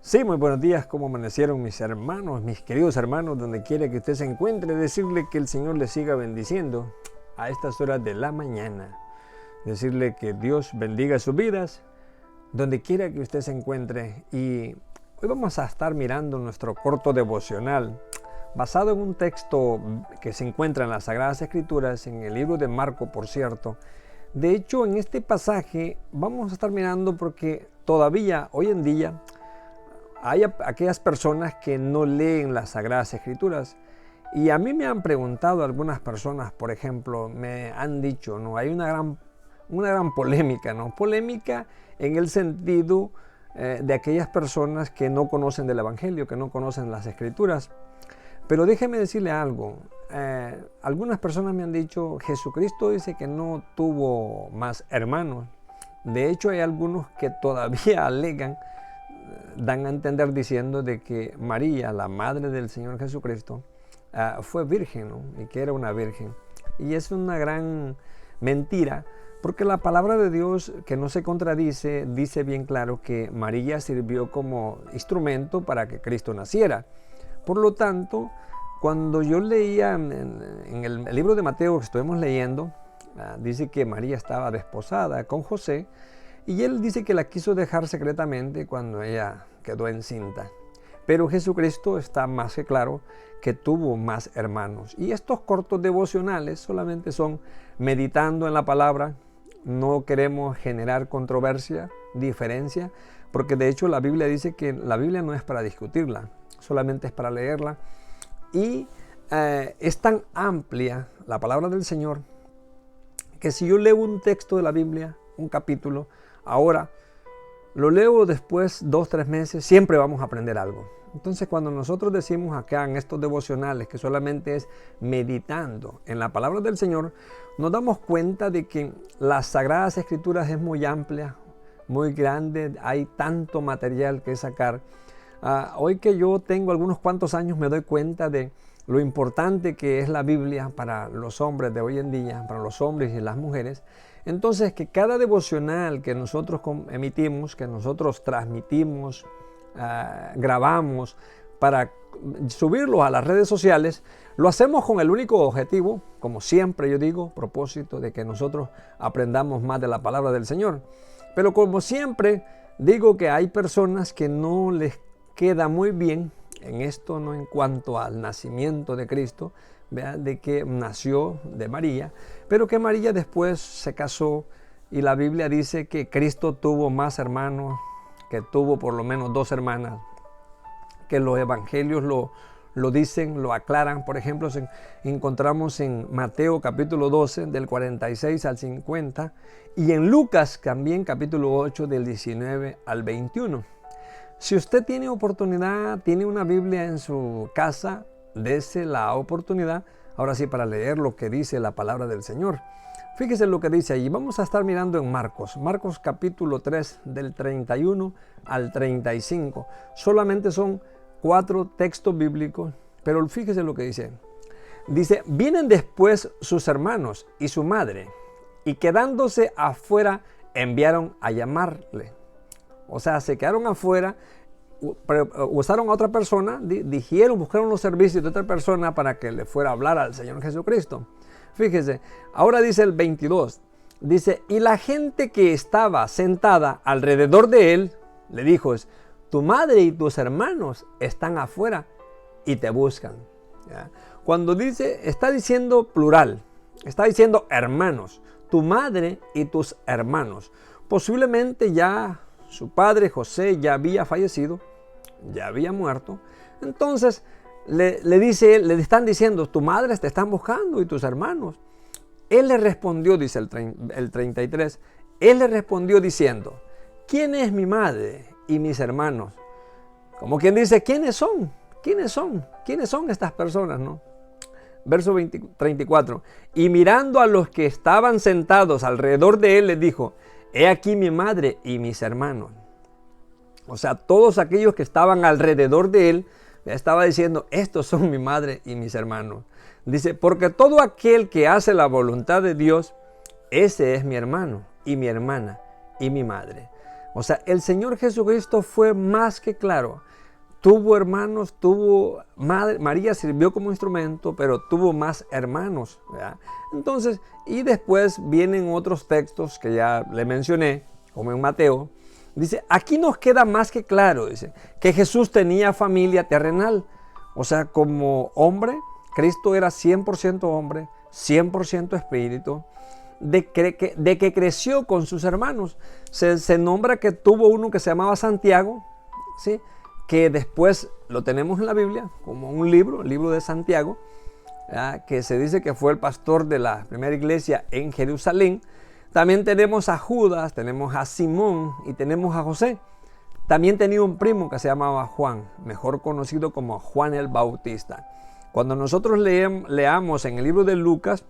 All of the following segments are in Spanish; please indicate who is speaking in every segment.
Speaker 1: Sí, muy buenos días. ¿Cómo amanecieron mis hermanos, mis queridos hermanos, donde quiera que usted se encuentre? Decirle que el Señor le siga bendiciendo a estas horas de la mañana. Decirle que Dios bendiga sus vidas, donde quiera que usted se encuentre. Y hoy vamos a estar mirando nuestro corto devocional, basado en un texto que se encuentra en las Sagradas Escrituras, en el libro de Marcos, por cierto. De hecho, en este pasaje vamos a estar mirando porque todavía, hoy en día, hay aquellas personas que no leen las Sagradas Escrituras. Y a mí me han preguntado algunas personas, por ejemplo, me han dicho, ¿no? Hay una gran polémica, ¿no? Polémica en el sentido de aquellas personas que no conocen del Evangelio, que no conocen las Escrituras. Pero déjeme decirle algo. Algunas personas me han dicho, Jesucristo dice que no tuvo más hermanos. De hecho, hay algunos que todavía alegan, dan a entender diciendo de que María, la madre del Señor Jesucristo, fue virgen, ¿no? Y que era una virgen. Y es una gran mentira, porque la palabra de Dios, que no se contradice, dice bien claro que María sirvió como instrumento para que Cristo naciera. Por lo tanto, cuando yo leía en el libro de Mateo que estuvimos leyendo, dice que María estaba desposada con José, y él dice que la quiso dejar secretamente cuando ella quedó encinta. Pero Jesucristo está más que claro que tuvo más hermanos. Y estos cortos devocionales solamente son meditando en la palabra. No queremos generar controversia, diferencia, porque de hecho la Biblia dice que la Biblia no es para discutirla, solamente es para leerla. Y es tan amplia la palabra del Señor que si yo leo un texto de la Biblia, un capítulo, ahora lo leo después 2-3 meses, siempre vamos a aprender algo. Entonces, cuando nosotros decimos acá en estos devocionales que solamente es meditando en la palabra del Señor, nos damos cuenta de que las Sagradas Escrituras es muy amplia, muy grande, hay tanto material que sacar. Hoy que yo tengo algunos cuantos años me doy cuenta de lo importante que es la Biblia para los hombres de hoy en día, para los hombres y las mujeres. Entonces, que cada devocional que nosotros emitimos, que nosotros transmitimos, grabamos para subirlo a las redes sociales, lo hacemos con el único objetivo, como siempre yo digo, propósito de que nosotros aprendamos más de la palabra del Señor. Pero como siempre digo que hay personas que no les queda muy bien en esto, no en cuanto al nacimiento de Cristo, ¿verdad? De que nació de María, pero que María después se casó y la Biblia dice que Cristo tuvo más hermanos, que tuvo por lo menos 2 hermanas, que los evangelios lo dicen, lo aclaran. Por ejemplo, encontramos en Mateo capítulo 12 del 46 al 50 y en Lucas también capítulo 8 del 19 al 21. Si usted tiene oportunidad, tiene una Biblia en su casa, dése la oportunidad, ahora sí, para leer lo que dice la palabra del Señor. Fíjese lo que dice allí. Vamos a estar mirando en Marcos capítulo 3 del 31 al 35. Solamente son 4 textos bíblicos, pero fíjese lo que dice. Dice, vienen después sus hermanos y su madre, y quedándose afuera enviaron a llamarle. O sea, se quedaron afuera, usaron a otra persona, buscaron los servicios de otra persona para que le fuera a hablar al Señor Jesucristo. Fíjese, ahora dice el 22, dice, y la gente que estaba sentada alrededor de él, le dijo, tu madre y tus hermanos están afuera y te buscan. ¿Ya? Cuando dice, está diciendo plural, está diciendo hermanos, tu madre y tus hermanos. Posiblemente ya su padre José ya había fallecido, ya había muerto. Entonces le están diciendo, tu madre te están buscando y tus hermanos. Él le respondió, dice el 33, él le respondió diciendo, ¿quién es mi madre y mis hermanos? Como quien dice, ¿quiénes son? ¿Quiénes son? ¿Quiénes son estas personas? ¿No? Verso 34, y mirando a los que estaban sentados alrededor de él, les dijo, he aquí mi madre y mis hermanos. O sea, todos aquellos que estaban alrededor de él, estaba diciendo, estos son mi madre y mis hermanos. Dice, porque todo aquel que hace la voluntad de Dios, ese es mi hermano y mi hermana y mi madre. O sea, el Señor Jesucristo fue más que claro. Tuvo hermanos, tuvo madre, María sirvió como instrumento, pero tuvo más hermanos, ¿verdad? Entonces, y después vienen otros textos que ya le mencioné, como en Mateo. Dice, aquí nos queda más que claro, dice, que Jesús tenía familia terrenal. O sea, como hombre, Cristo era 100% hombre, 100% espíritu, de que creció con sus hermanos. Se nombra que tuvo uno que se llamaba Santiago, ¿sí?, que después lo tenemos en la Biblia como un libro, el libro de Santiago, ¿verdad?, que se dice que fue el pastor de la primera iglesia en Jerusalén. También tenemos a Judas, tenemos a Simón y tenemos a José. También tenía un primo que se llamaba Juan, mejor conocido como Juan el Bautista. Cuando nosotros leamos en el libro de Lucas,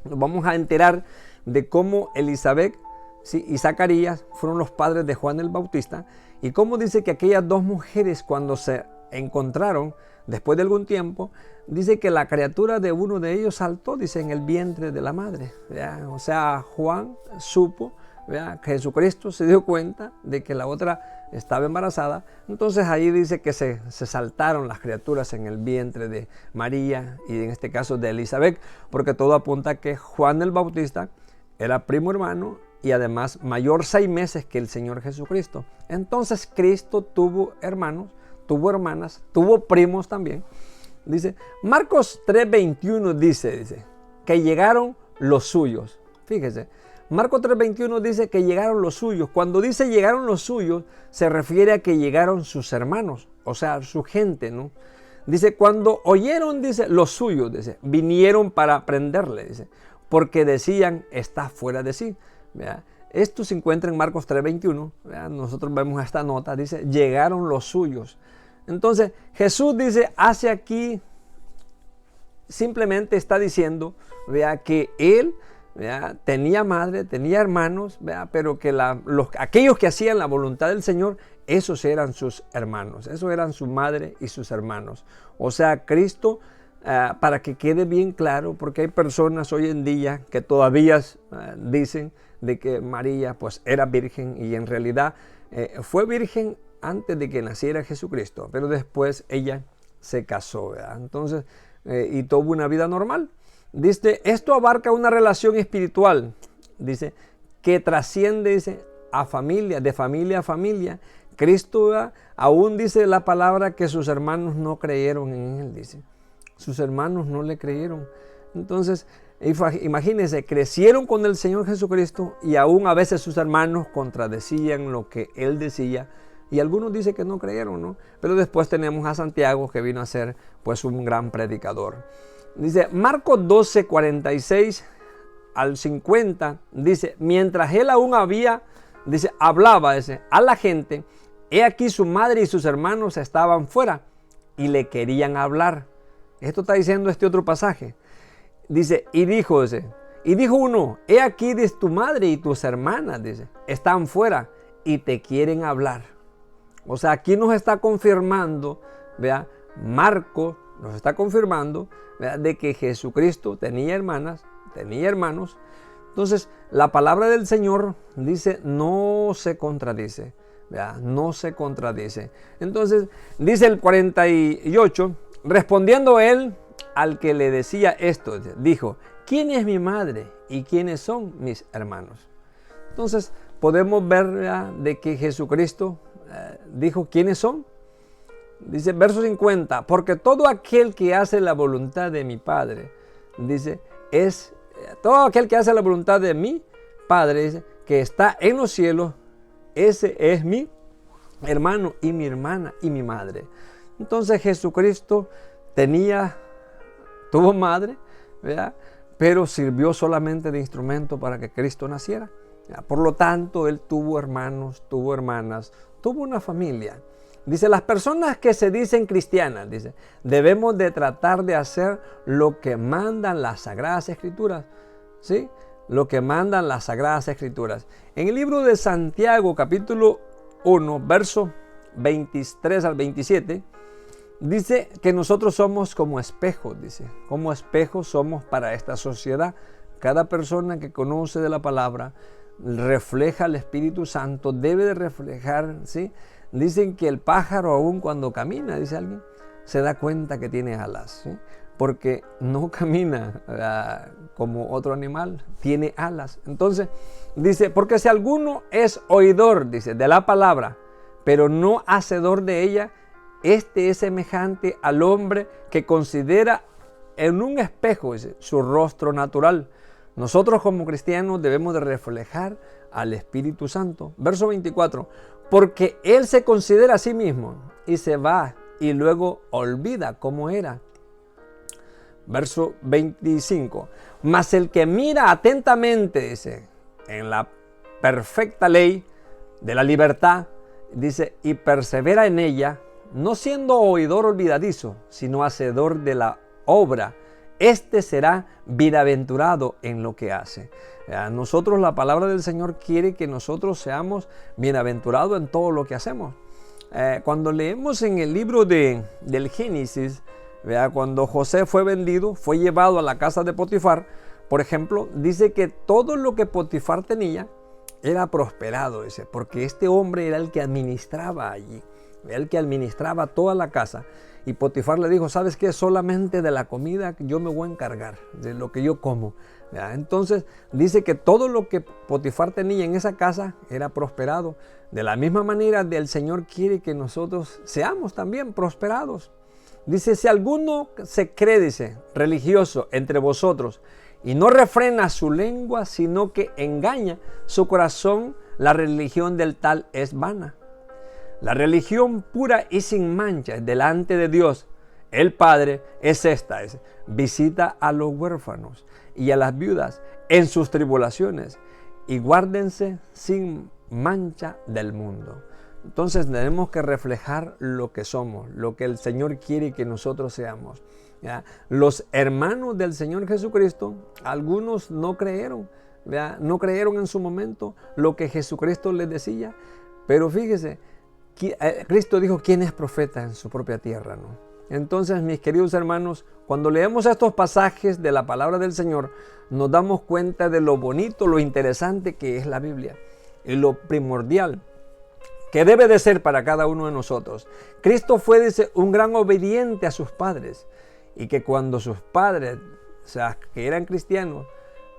Speaker 1: nos vamos a enterar de cómo Elizabeth, ¿sí?, y Zacarías fueron los padres de Juan el Bautista, y cómo dice que aquellas dos mujeres, cuando se encontraron después de algún tiempo, dice que la criatura de uno de ellos saltó, dice, en el vientre de la madre, ¿verdad? O sea, Juan supo, ¿verdad?, que Jesucristo se dio cuenta de que la otra estaba embarazada. Entonces ahí dice que se saltaron las criaturas en el vientre de María y en este caso de Elizabeth, porque todo apunta a que Juan el Bautista era primo hermano y además mayor 6 meses que el Señor Jesucristo. Entonces Cristo tuvo hermanos, tuvo hermanas, tuvo primos también. Dice, Marcos 3:21 dice que llegaron los suyos. Fíjese, Marcos 3:21 dice que llegaron los suyos. Cuando dice llegaron los suyos, se refiere a que llegaron sus hermanos, o sea, su gente, ¿no? Dice, cuando oyeron, dice, los suyos, dice, vinieron para prenderle, dice, porque decían, está fuera de sí. ¿Verdad? Esto se encuentra en Marcos 3:21. Nosotros vemos esta nota, dice, llegaron los suyos. Entonces, Jesús dice, hace aquí, simplemente está diciendo, ¿verdad?, que él, ¿verdad?, tenía madre, tenía hermanos, ¿verdad?, pero que aquellos que hacían la voluntad del Señor, esos eran sus hermanos, esos eran su madre y sus hermanos. O sea, Cristo, para que quede bien claro, porque hay personas hoy en día que todavía dicen de que María pues era virgen, y en realidad fue virgen antes de que naciera Jesucristo, pero después ella se casó, ¿verdad? Entonces, y tuvo una vida normal. Dice, esto abarca una relación espiritual, dice, que trasciende, dice, a familia, de familia a familia. Cristo, ¿verdad?, aún dice la palabra que sus hermanos no creyeron en él, dice. Sus hermanos no le creyeron. Entonces, imagínense, crecieron con el Señor Jesucristo y aún a veces sus hermanos contradecían lo que él decía. Y algunos dicen que no creyeron, ¿no? Pero después tenemos a Santiago, que vino a ser pues un gran predicador. Dice, Marcos 12:46 al 50, dice, mientras él aún hablaba, dice, a la gente, he aquí su madre y sus hermanos estaban fuera y le querían hablar. Esto está diciendo este otro pasaje. Dice, y dijo uno, he aquí, dice, tu madre y tus hermanas, dice, están fuera y te quieren hablar. O sea, aquí nos está confirmando, ¿vea?, Marcos nos está confirmando, ¿vea?, de que Jesucristo tenía hermanas, tenía hermanos. Entonces, la palabra del Señor dice, no se contradice, ¿vea?, no se contradice. Entonces, dice el 48, respondiendo él al que le decía esto, dijo, ¿quién es mi madre y quiénes son mis hermanos? Entonces, podemos ver, ¿verdad?, de que Jesucristo dijo, ¿quiénes son? Dice, verso 50, porque todo aquel que hace la voluntad de mi Padre, dice, todo aquel que hace la voluntad de mi Padre, dice, que está en los cielos, ese es mi hermano y mi hermana y mi madre. Entonces Jesucristo tuvo madre, ¿verdad?, pero sirvió solamente de instrumento para que Cristo naciera. Por lo tanto, él tuvo hermanos, tuvo hermanas, tuvo una familia. Dice, las personas que se dicen cristianas, dice, debemos de tratar de hacer lo que mandan las Sagradas Escrituras, ¿sí? Lo que mandan las Sagradas Escrituras. En el libro de Santiago, capítulo 1, verso 23 al 27, dice que nosotros somos como espejos, dice, como espejos somos para esta sociedad. Cada persona que conoce de la palabra refleja al Espíritu Santo, debe de reflejar, ¿sí? Dicen que el pájaro, aún cuando camina, dice alguien, se da cuenta que tiene alas, ¿sí? Porque no camina como otro animal, tiene alas. Entonces, dice, porque si alguno es oidor, dice, de la palabra, pero no hacedor de ella, este es semejante al hombre que considera en un espejo, dice, su rostro natural. Nosotros como cristianos debemos de reflejar al Espíritu Santo. Verso 24, porque Él se considera a sí mismo y se va y luego olvida cómo era. Verso 25, mas el que mira atentamente, dice, en la perfecta ley de la libertad, dice, y persevera en ella, no siendo oidor olvidadizo, sino hacedor de la obra, este será bienaventurado en lo que hace. A nosotros la palabra del Señor quiere que nosotros seamos bienaventurados en todo lo que hacemos. Cuando leemos en el libro del Génesis, cuando José fue vendido, fue llevado a la casa de Potifar, por ejemplo, dice que todo lo que Potifar tenía era prosperado, dice, porque este hombre era el que administraba allí, el que administraba toda la casa. Y Potifar le dijo, ¿sabes qué? Solamente de la comida yo me voy a encargar, de lo que yo como. Entonces dice que todo lo que Potifar tenía en esa casa era prosperado. De la misma manera, el Señor quiere que nosotros seamos también prosperados. Dice, si alguno se cree, dice, religioso entre vosotros y no refrena su lengua, sino que engaña su corazón, la religión del tal es vana. La religión pura y sin mancha delante de Dios, el Padre, es esta, es visita a los huérfanos y a las viudas en sus tribulaciones y guárdense sin mancha del mundo. Entonces tenemos que reflejar lo que somos, lo que el Señor quiere que nosotros seamos. ¿Ya? Los hermanos del Señor Jesucristo, algunos no creyeron, ¿ya? No creyeron en su momento lo que Jesucristo les decía, pero fíjese, Cristo dijo, ¿quién es profeta en su propia tierra? ¿No? Entonces, mis queridos hermanos, cuando leemos estos pasajes de la palabra del Señor, nos damos cuenta de lo bonito, lo interesante que es la Biblia y lo primordial que debe de ser para cada uno de nosotros. Cristo fue, dice, un gran obediente a sus padres, y que cuando sus padres, o sea, que eran cristianos,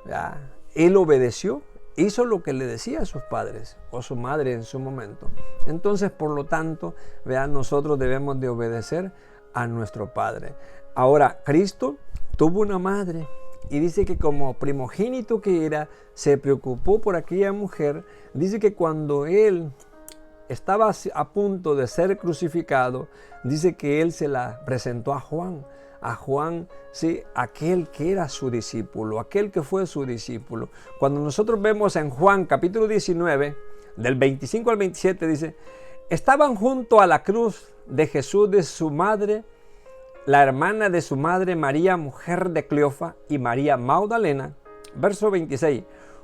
Speaker 1: ¿ya? Él obedeció, hizo lo que le decía a sus padres o su madre en su momento. Entonces, por lo tanto, vean, nosotros debemos de obedecer a nuestro Padre. Ahora, Cristo tuvo una madre y dice que como primogénito que era, se preocupó por aquella mujer. Dice que cuando Él estaba a punto de ser crucificado, dice que Él se la presentó a Juan, sí, aquel que era su discípulo, aquel que fue su discípulo. Cuando nosotros vemos en Juan capítulo 19, del 25 al 27, dice, estaban junto a la cruz de Jesús de su madre, la hermana de su madre María, mujer de Cleofa, y María Magdalena. Verso 26,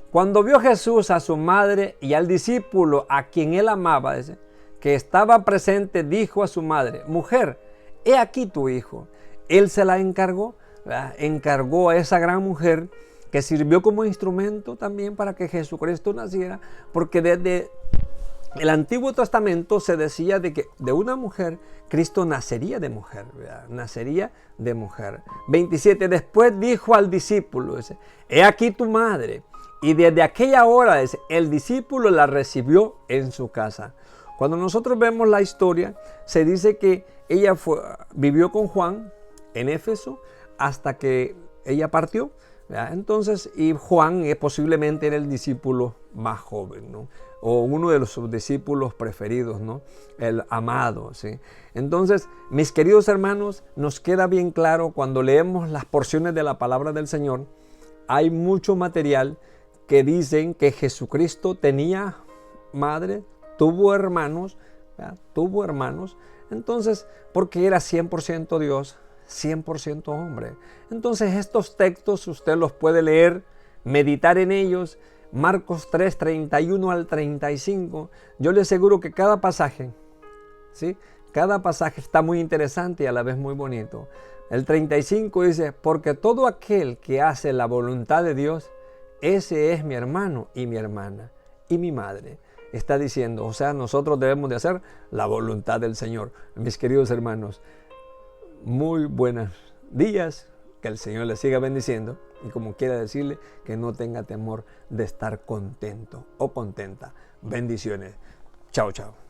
Speaker 1: cuando vio Jesús a su madre y al discípulo a quien él amaba, dice, que estaba presente, dijo a su madre, mujer, he aquí tu hijo. Él se la encargó, ¿verdad? Encargó a esa gran mujer que sirvió como instrumento también para que Jesucristo naciera, porque desde el Antiguo Testamento se decía de que de una mujer Cristo nacería de mujer, ¿verdad? Nacería de mujer. 27, después dijo al discípulo, dice, he aquí tu madre. Y desde aquella hora, dice, el discípulo la recibió en su casa. Cuando nosotros vemos la historia, se dice que ella vivió con Juan en Éfeso hasta que ella partió, ¿verdad? Entonces, y Juan posiblemente era el discípulo más joven, ¿no? O uno de sus discípulos preferidos, ¿no? El amado, ¿sí? Entonces, mis queridos hermanos, nos queda bien claro cuando leemos las porciones de la palabra del Señor, hay mucho material que dicen que Jesucristo tenía madre, tuvo hermanos, ¿verdad? Tuvo hermanos, entonces, porque era 100% Dios, 100% hombre. Entonces estos textos usted los puede leer, meditar en ellos. Marcos 3, 31 al 35. Yo le aseguro que cada pasaje, ¿sí? Cada pasaje está muy interesante y a la vez muy bonito. El 35 dice, porque todo aquel que hace la voluntad de Dios, ese es mi hermano y mi hermana y mi madre. Está diciendo, o sea, nosotros debemos de hacer la voluntad del Señor. Mis queridos hermanos, muy buenos días, que el Señor les siga bendiciendo y como quiera decirle, que no tenga temor de estar contento o contenta. Bendiciones. Chao, chao.